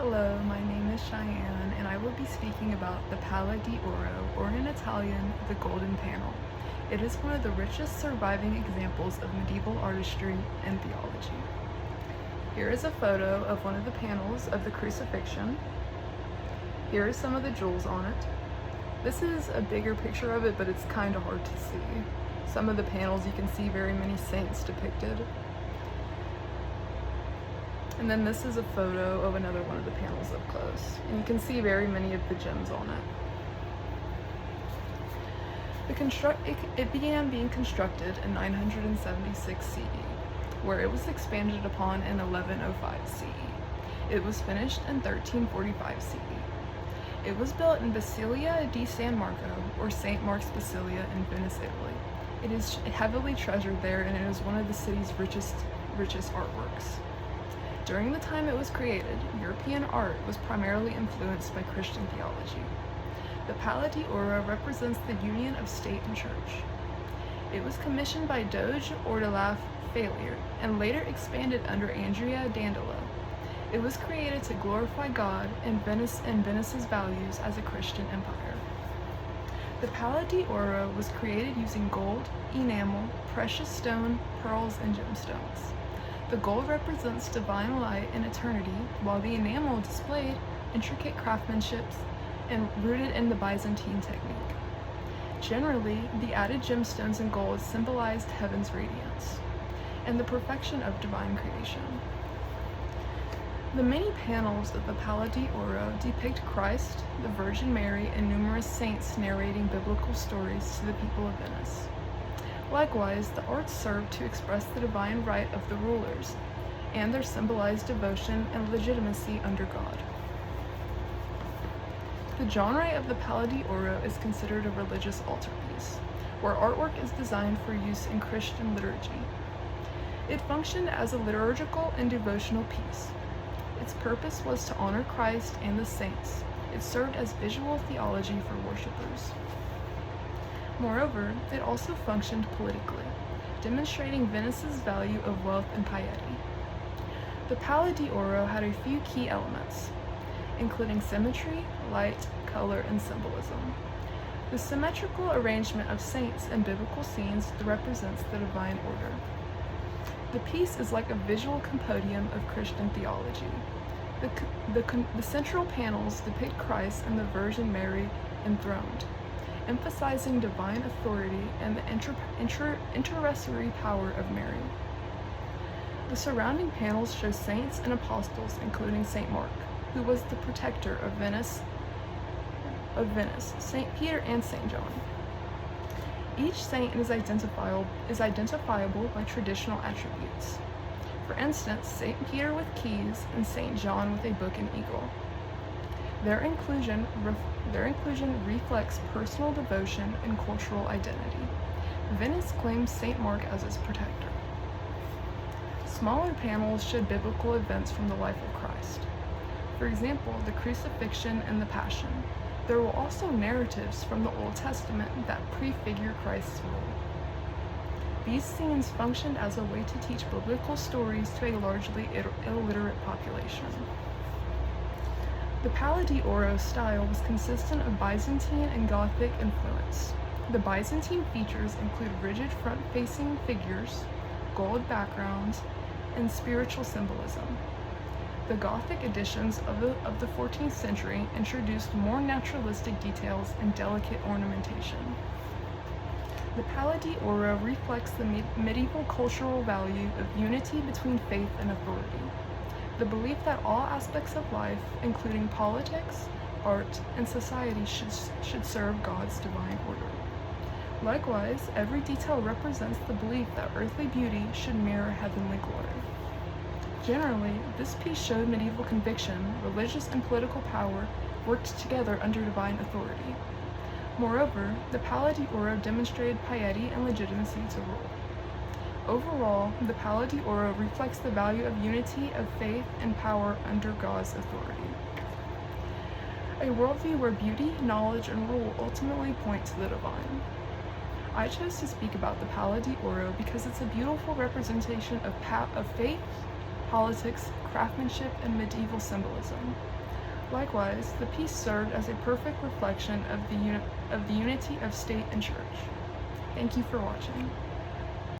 Hello, my name is Cheyenne, and I will be speaking about the Palla di Oro, or in Italian, the Golden Panel. It is one of the richest surviving examples of medieval artistry and theology. Here is a photo of one of the panels of the Crucifixion. Here is some of the jewels on it. This is a bigger picture of it, but it's kind of hard to see. Some of the panels you can see very many saints depicted. And then this is a photo of another one of the panels up close, and you can see very many of the gems on it. It began being constructed in 976 CE, where it was expanded upon in 1105 CE. It was finished in 1345 CE. It was built in Basilia di San Marco, or St. Mark's Basilia in Venice, Italy. It is heavily treasured there, and it is one of the city's richest artworks. During the time it was created, European art was primarily influenced by Christian theology. The Palla di Oro represents the union of state and church. It was commissioned by Doge Ordolaf Falier and later expanded under Andrea Dandolo. It was created to glorify God and Venice's values as a Christian empire. The Palla di Oro was created using gold, enamel, precious stone, pearls, and gemstones. The gold represents divine light and eternity, while the enamel displayed intricate craftsmanship and rooted in the Byzantine technique. Generally, the added gemstones and gold symbolized heaven's radiance and the perfection of divine creation. The many panels of the Palla di Oro depict Christ, the Virgin Mary, and numerous saints narrating biblical stories to the people of Venice. Likewise, the arts served to express the divine right of the rulers and their symbolized devotion and legitimacy under God. The genre of the Palla di Oro is considered a religious altarpiece, where artwork is designed for use in Christian liturgy. It functioned as a liturgical and devotional piece. Its purpose was to honor Christ and the saints. It served as visual theology for worshippers. Moreover, it also functioned politically, demonstrating Venice's value of wealth and piety. The Palla di Oro had a few key elements, including symmetry, light, color, and symbolism. The symmetrical arrangement of saints and biblical scenes represents the divine order. The piece is like a visual compendium of Christian theology. The central panels depict Christ and the Virgin Mary enthroned, emphasizing divine authority and the intercessory power of Mary. The surrounding panels show saints and apostles, including St. Mark, who was the protector of Venice, St. Peter, and St. John. Each saint is identifiable by traditional attributes. For instance, St. Peter with keys and St. John with a book and eagle. Their inclusion reflects personal devotion and cultural identity. Venice claims St. Mark as its protector. Smaller panels show biblical events from the life of Christ. For example, the Crucifixion and the Passion. There were also narratives from the Old Testament that prefigure Christ's rule. These scenes functioned as a way to teach biblical stories to a largely illiterate population. The Palla di Oro style was consistent of Byzantine and Gothic influence. The Byzantine features include rigid front-facing figures, gold backgrounds, and spiritual symbolism. The Gothic editions of the 14th century introduced more naturalistic details and delicate ornamentation. The Palla di Oro reflects the medieval cultural value of unity between faith and authority. The belief that all aspects of life, including politics, art, and society, should serve God's divine order. Likewise, every detail represents the belief that earthly beauty should mirror heavenly glory. Generally, this piece showed medieval conviction, religious and political power worked together under divine authority. Moreover, the Palla di Oro demonstrated piety and legitimacy to rule. Overall, the Palla di Oro reflects the value of unity of faith and power under God's authority. A worldview where beauty, knowledge, and rule ultimately point to the divine. I chose to speak about the Palla di Oro because it's a beautiful representation of faith, politics, craftsmanship, and medieval symbolism. Likewise, the piece served as a perfect reflection of the unity of state and church. Thank you for watching.